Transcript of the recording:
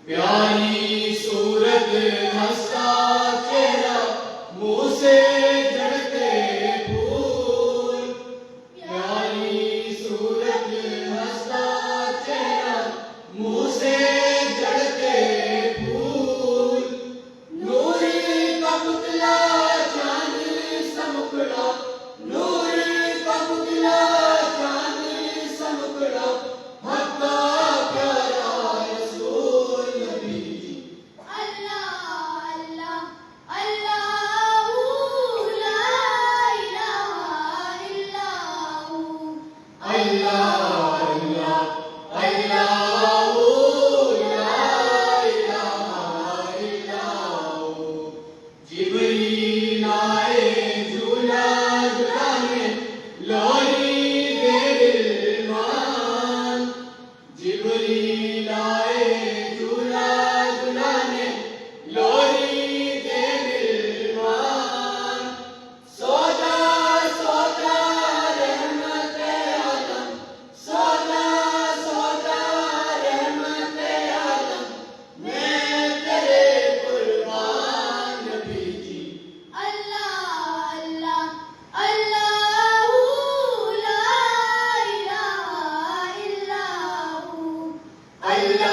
प्यारी सूरत हंसता चेहरा मुंह से झड़ते फूल। प्यारी सूरत हंसता चेहरा मुंह से झड़ते फूल। नूर का पुतला चांद सा मुखड़ा, नूर का पुतला चांद सा मुखड़ा, हक्का प्यारा रसूल नबी जी। अल्लाह अल्लाह अल्लाह ला इलाहा इल्लल्लाहु। अल्लाह अल्लाह अल्लाह ला इलाहा इल्लल्लाहु। जिब्रील आए झूला झुलाने, लोरी दे दिलमान। जिब्रील आए झूला झुलाने, लोरी दे दिलमान। सोजा सोजा रहमत आलम, सोजा सोजा रहमत आलम, मैं तेरे कुर्बान नबी जी। अल्लाह अल्लाह अल्लाह ला इलाहा इल्लल्लाहु। अल्लाह